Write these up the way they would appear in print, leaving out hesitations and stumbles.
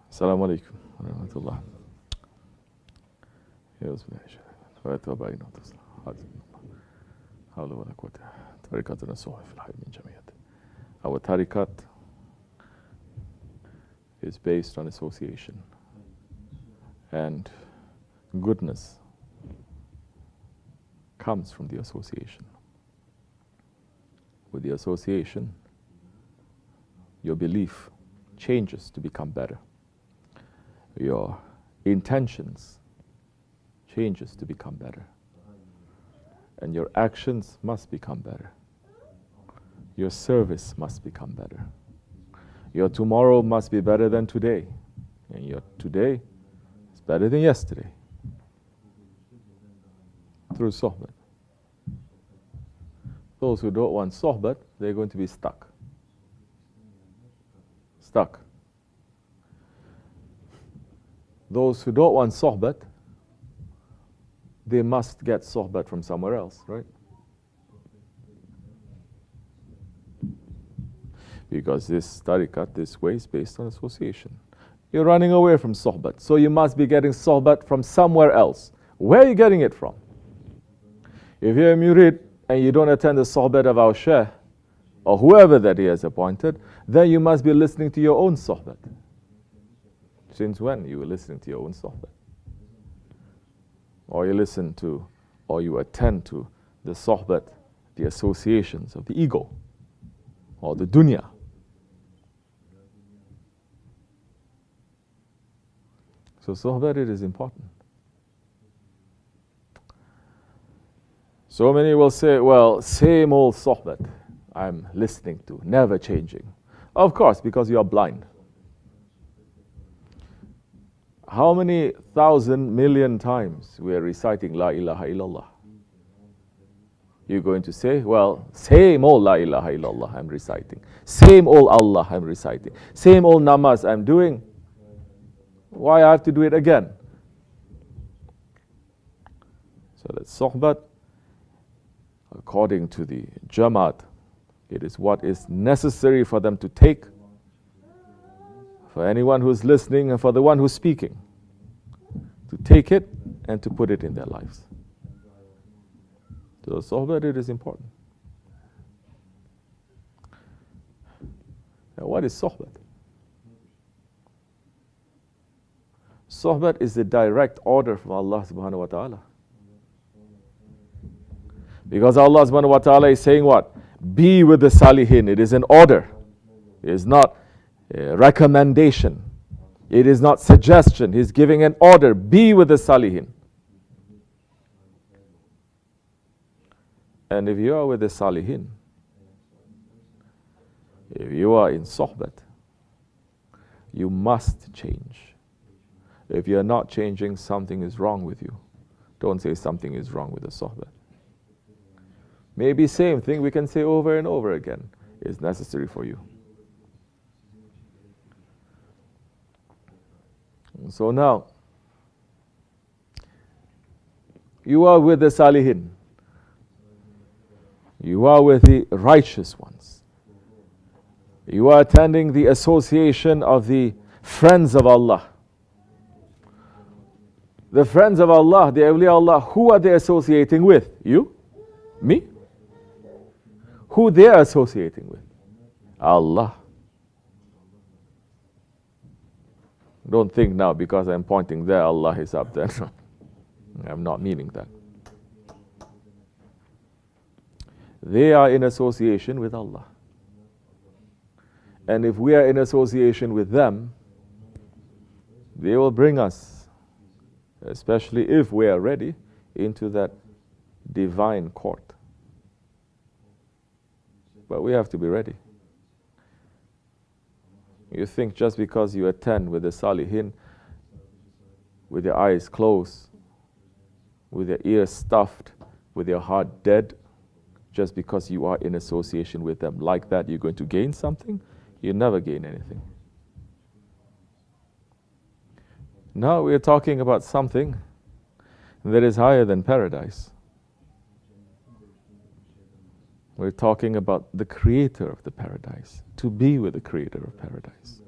السلام عليكم ورحمة الله. يا بسم الله ويتوب علينا وتصلح حول ولا قوة. طريقتنا الصحف في الحي من جميع. Our tariqat is based on association, and goodness comes from the association. With the association, your belief changes to become better. Your intentions changes to become better. And your actions must become better. Your service must become better. Your tomorrow must be better than today. And your today is better than yesterday. Through sohbet. Those who don't want sohbet, they're going to be stuck. Stuck. Those who don't want sohbet, they must get sohbet from somewhere else, right? Because this tariqat, this way, is based on association. You're running away from sohbet, so you must be getting sohbet from somewhere else. Where are you getting it from? If you're a murid and you don't attend the sohbet of our shaykh, or whoever that he has appointed, then you must be listening to your own sohbet. Since when you were listening to your own sohbet? Or you listen to, or you attend to the sohbet, the associations of the ego, or the dunya. So sohbet, it is important. So many will say, well, same old sohbet I'm listening to, never changing. Of course, because you are blind. How many thousand million times we are reciting La ilaha illallah? You're going to say, well, same old La ilaha illallah I'm reciting. Same old Allah I'm reciting. Same old namaz I'm doing. Why I have to do it again? So that sohbat, according to the Jamaat, it is what is necessary for them to take, for anyone who's listening and for the one who's speaking, to take it and to put it in their lives. So sohbat, it is important. Now what is sohbat? Sohbat is the direct order from Allah subhanahu wa ta'ala. Because Allah subhanahu wa ta'ala is saying what? Be with the salihin. It is an order. It is not a recommendation. It is not suggestion. He's giving an order. Be with the salihin. And if you are with the salihin, if you are in sohbat, you must change. If you are not changing, something is wrong with you. Don't say something is wrong with the sohbat. Maybe same thing we can say over and over again is necessary for you. So now, you are with the salihin. You are with the righteous ones. You are attending the association of the friends of Allah. The friends of Allah, the awliya Allah, who are they associating with? You? Me? Who they are associating with? Allah. Don't think now because I'm pointing there, Allah is up there. I'm not meaning that. They are in association with Allah. And if we are in association with them, they will bring us, especially if we are ready, into that divine court. But we have to be ready. You think just because you attend with the salihin, with your eyes closed, with your ears stuffed, with your heart dead, just because you are in association with them like that, you're going to gain something? You never gain anything. Now we're talking about something that is higher than paradise. We're talking about the creator of the paradise, to be with the creator of paradise.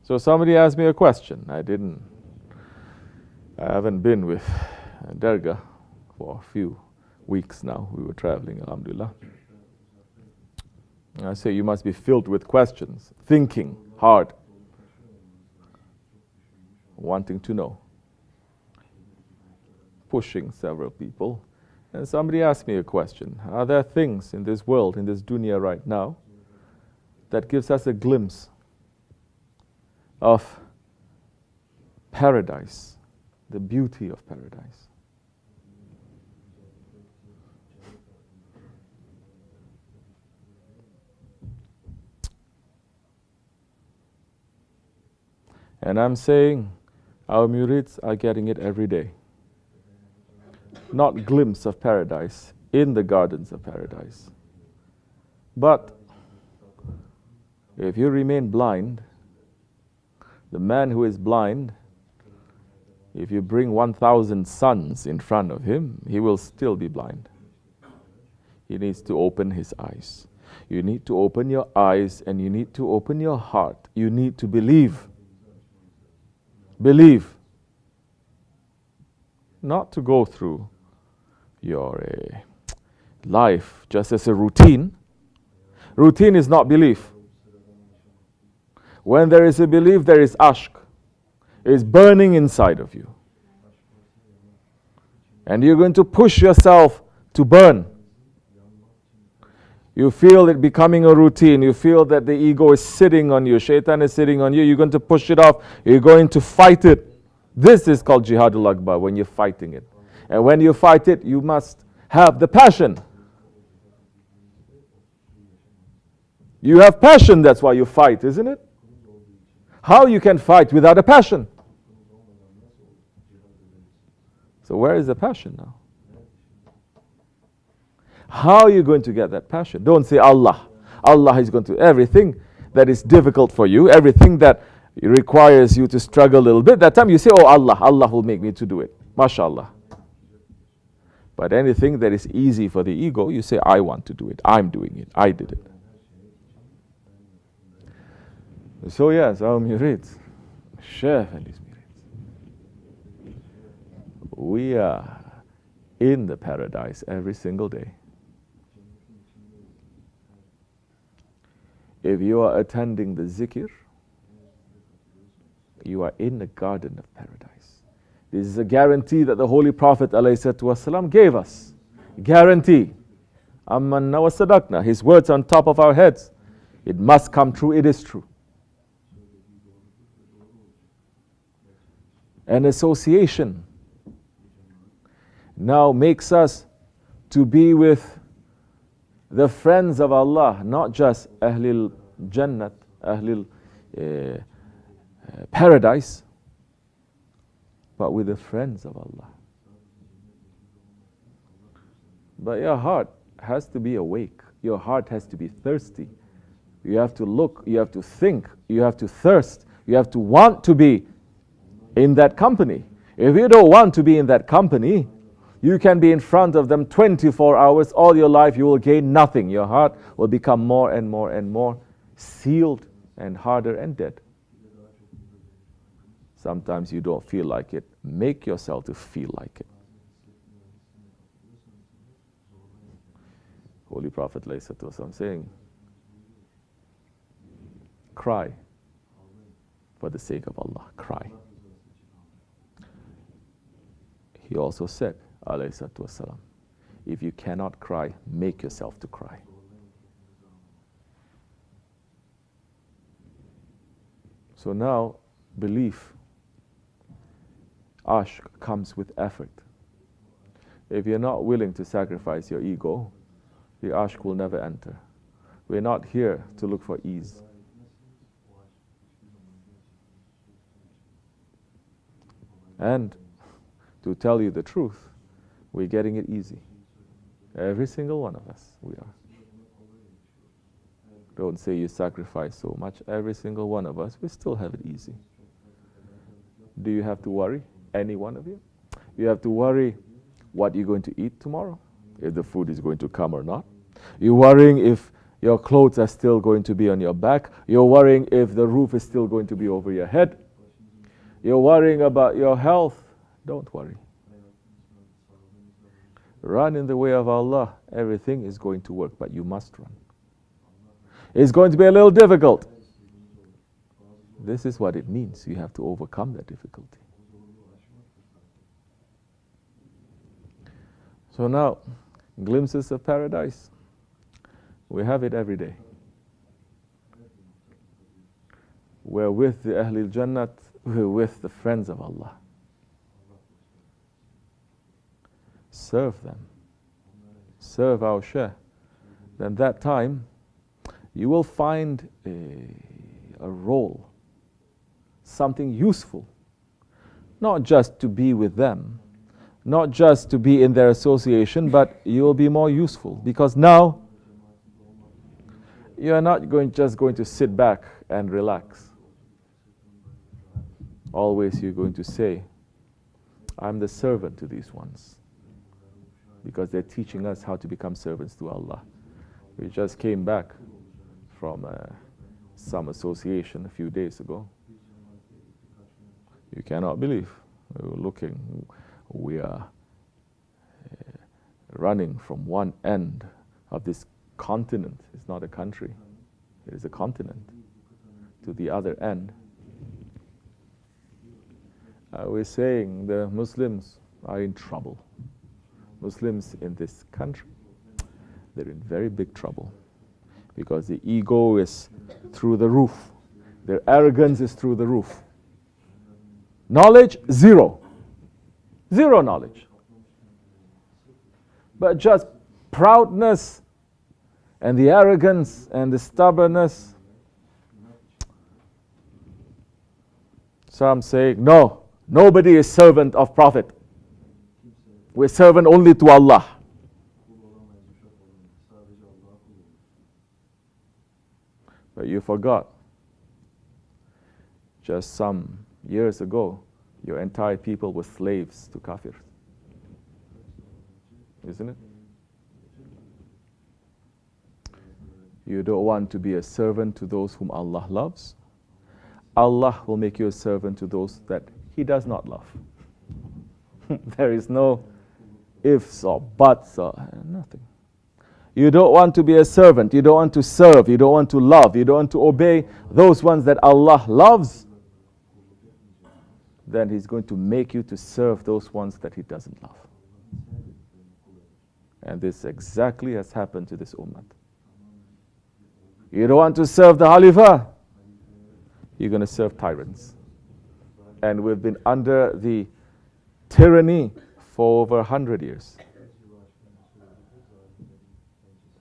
So somebody asked me a question. I haven't been with Dargah for a few weeks now. We were traveling, alhamdulillah. And I say, you must be filled with questions, thinking hard, wanting to know, pushing several people. And somebody asked me a question. Are there things in this world, in this dunya right now, that gives us a glimpse of paradise, the beauty of paradise? And I'm saying our murids are getting it every day. Not glimpse of paradise in the gardens of paradise. But if you remain blind, the man who is blind, if you bring 1,000 suns in front of him, he will still be blind. He needs to open his eyes. You need to open your eyes and you need to open your heart. You need to believe. Believe. Not to go through your life just as a routine. Routine is not belief. When there is a belief, there is ashq. It is burning inside of you. And you're going to push yourself to burn. You feel it becoming a routine. You feel that the ego is sitting on you. Shaitan is sitting on you. You're going to push it off. You're going to fight it. This is called Jihadul Akbar, when you're fighting it. And when you fight it, you must have the passion. You have passion, that's why you fight, isn't it? How you can fight without a passion? So where is the passion now? How are you going to get that passion? Don't say Allah. Allah is going to, everything that is difficult for you, everything that requires you to struggle a little bit, that time you say, oh Allah, Allah will make me to do it. MashaAllah. But anything that is easy for the ego, you say, I want to do it. I'm doing it. I did it. So yes, our murids, Shaykh and his murids, we are in the paradise every single day. If you are attending the zikr, you are in the garden of paradise. This is a guarantee that the Holy Prophet ﷺ gave us. Guarantee. Amanna wa sadaqna. His words on top of our heads. It must come true. It is true. An association now makes us to be with the friends of Allah, not just Ahlul Jannat, Ahlul Paradise, but with the friends of Allah. But your heart has to be awake. Your heart has to be thirsty. You have to look, you have to think, you have to thirst, you have to want to be in that company. If you don't want to be in that company, you can be in front of them 24 hours, all your life you will gain nothing. Your heart will become more and more and more sealed and harder and dead. Sometimes you don't feel like it. Make yourself to feel like it. Holy Prophet ﷺ saying, cry for the sake of Allah. Cry. He also said, ﷺ, if you cannot cry, make yourself to cry. So now, belief, ashq, comes with effort. If you're not willing to sacrifice your ego, the ashq will never enter. We're not here to look for ease. And to tell you the truth, we're getting it easy. Every single one of us, we are. Don't say you sacrifice so much. Every single one of us, we still have it easy. Do you have to worry? Any one of you? You have to worry what you're going to eat tomorrow, if the food is going to come or not. You're worrying if Your clothes are still going to be on your back. You're worrying if the roof is still going to be over your head. You're worrying about your health. Don't worry. Run in the way of Allah. Everything is going to work, but you must run. It's going to be a little difficult. This is what it means. You have to overcome that difficulty. So now, glimpses of paradise. We have it every day. We're with the Ahlul Jannat, we're with the friends of Allah. Serve them. Serve our share. Then that time, you will find a role, something useful. Not just to be with them, not just to be in their association, but you will be more useful. Because now, you are not just going to sit back and relax. Always you're going to say, I'm the servant to these ones. Because they're teaching us how to become servants to Allah. We just came back from some association a few days ago. You cannot believe. We were looking, we are running from one end of this continent. It's not a country, it is a continent, to the other end. We're saying the Muslims are in trouble. Muslims in this country, they're in very big trouble because the ego is through the roof. Their arrogance is through the roof. Knowledge, zero. Zero knowledge. But just proudness and the arrogance and the stubbornness. Some say, no, nobody is servant of Prophet. We're servant only to Allah. But you forgot, just some years ago, your entire people were slaves to kafir. Isn't it? You don't want to be a servant to those whom Allah loves. Allah will make you a servant to those that He does not love. There is no ifs or buts or nothing. You don't want to be a servant. You don't want to serve. You don't want to love. You don't want to obey those ones that Allah loves. Then He's going to make you to serve those ones that He doesn't love. And this exactly has happened to this ummah. You don't want to serve the Khalifa. You're going to serve tyrants. And we've been under the tyranny for over 100 years.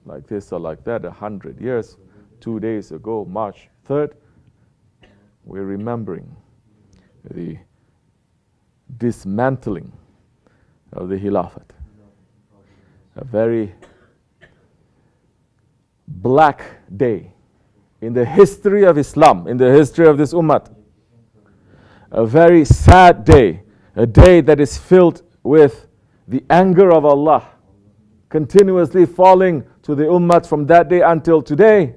Like this or like that, 100 years. 2 days ago, March 3rd, we're remembering the dismantling of the Khilafat. A very black day in the history of Islam, in the history of this ummah. A very sad day, a day that is filled with the anger of Allah, continuously falling to the ummah from that day until today.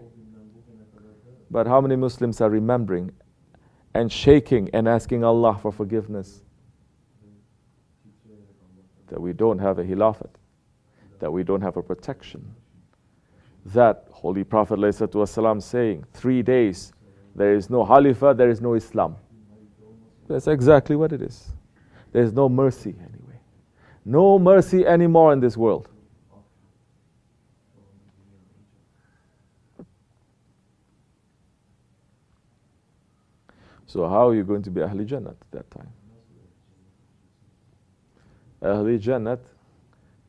But how many Muslims are remembering and shaking and asking Allah for forgiveness? That we don't have a Khilafat, that we don't have a protection. That Holy Prophet ﷺ saying, 3 days, there is no Khalifa, there is no Islam. That's exactly what it is. There is no mercy anyway. No mercy anymore in this world. So how are you going to be Ahlul Jannat at that time? Ahlul Jannat,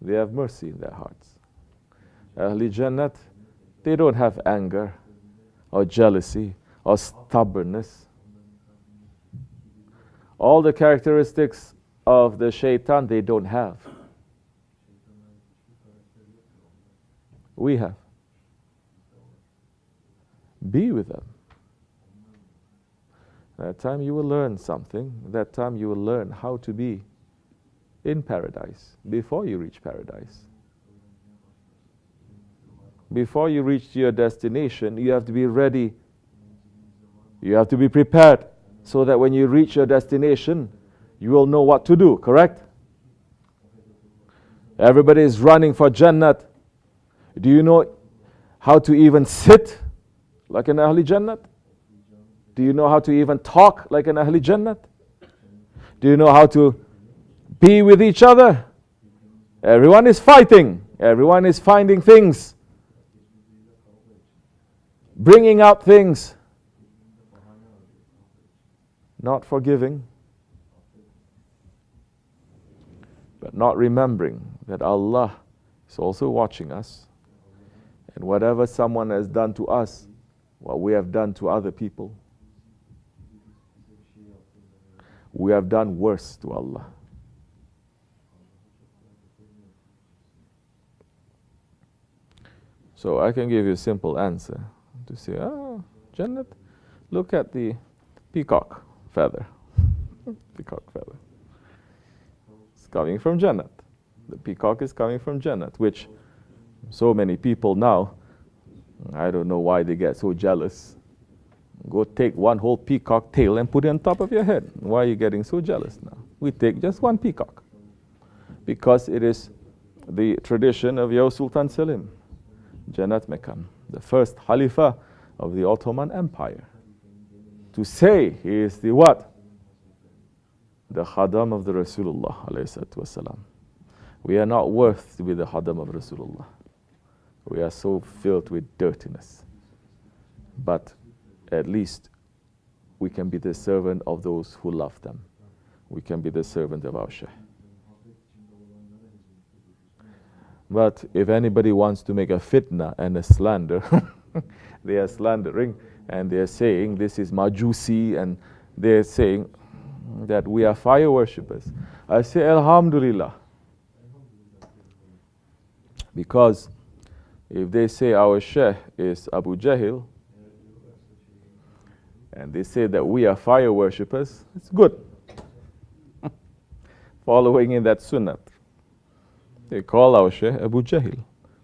they have mercy in their hearts. Ahlul Jannat, they don't have anger or jealousy or stubbornness. All the characteristics of the shaitan, they don't have. We have. Be with them. That time you will learn something. That time you will learn how to be in paradise before you reach paradise. before you reach your destination, you have to be ready. You have to be prepared so that when you reach your destination, you will know what to do, correct? Everybody is running for Jannat. Do you know how to even sit like an Ahli Jannat? Do you know how to even talk like an Ahli Jannat? Do you know how to be with each other? Everyone is fighting. Everyone is finding things, bringing out things, not forgiving, but not remembering that Allah is also watching us. And whatever someone has done to us, what we have done to other people, we have done worse to Allah. So I can give you a simple answer to say, Jannat, look at the peacock feather. Peacock feather. It's coming from Jannat. The peacock is coming from Jannat, which so many people now, I don't know why they get so jealous. Go take one whole peacock tail and put it on top of your head. Why are you getting so jealous now? We take just one peacock. Because it is the tradition of Yaw Sultan Selim, Jannat Mekkan, the first Khalifa of the Ottoman Empire. To say he is the what? The Khadam of the Rasulullah alayhi salatu wasalam. We are not worth to be the Khadam of Rasulullah. We are so filled with dirtiness. But at least we can be the servant of those who love them. We can be the servant of our Shaykh. But if anybody wants to make a fitna and a slander, they are slandering and they are saying this is Majusi, and they are saying that we are fire worshippers. I say Alhamdulillah. Because if they say our Shaykh is Abu Jahl, and they say that we are fire worshippers, it's good. Following in that sunnah. They call our Shaykh Abu Jahl.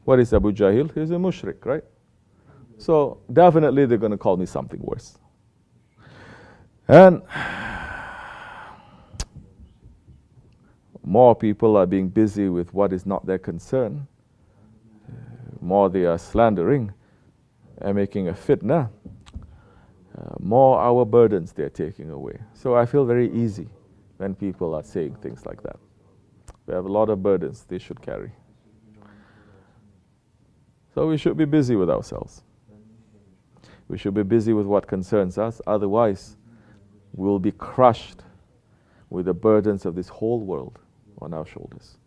What is Abu Jahl? He's a mushrik, right? So definitely they're going to call me something worse. And more people are being busy with what is not their concern. More they are slandering and making a fitna. More our burdens they're taking away. So I feel very easy when people are saying things like that. We have a lot of burdens they should carry. So we should be busy with ourselves. We should be busy with what concerns us. Otherwise, we'll be crushed with the burdens of this whole world on our shoulders.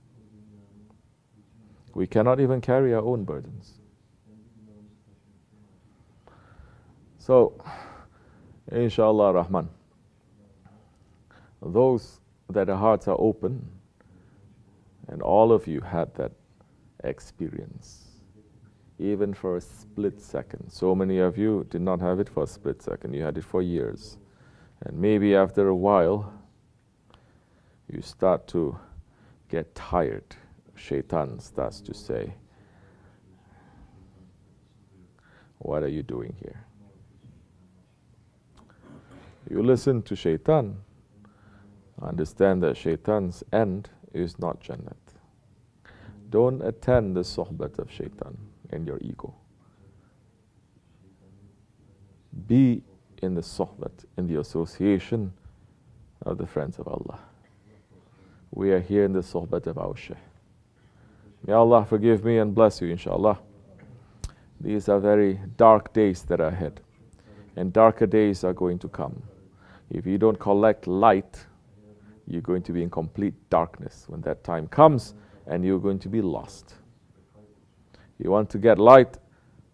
We cannot even carry our own burdens. So, inshallah Rahman, those that their hearts are open, and all of you had that experience, even for a split second. So many of you did not have it for a split second, you had it for years. And maybe after a while, you start to get tired. Shaitan starts to say, what are you doing here? You listen to Shaitan, understand that Shaitan's end is not Jannat. Don't attend the sohbat of Shaitan and your ego. Be in the sohbat, in the association of the friends of Allah. We are here in the sohbat of our Shaykh. May Allah forgive me and bless you, inshallah. These are very dark days that are ahead, and darker days are going to come. If you don't collect light, you're going to be in complete darkness when that time comes, and you're going to be lost. You want to get light,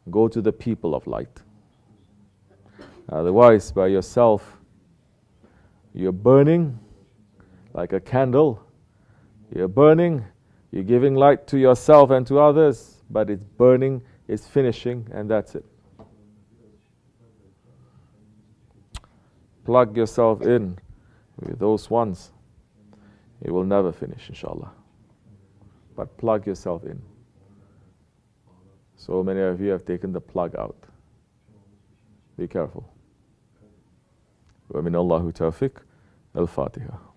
go to the people of light. Otherwise, by yourself, you're burning like a candle. You're burning, you're giving light to yourself and to others, but it's burning, it's finishing, and that's it. Plug yourself in with those ones. It will never finish, inshallah. But plug yourself in So many of you have taken the plug out. Be careful. ومن الله توفيق. الفاتحة.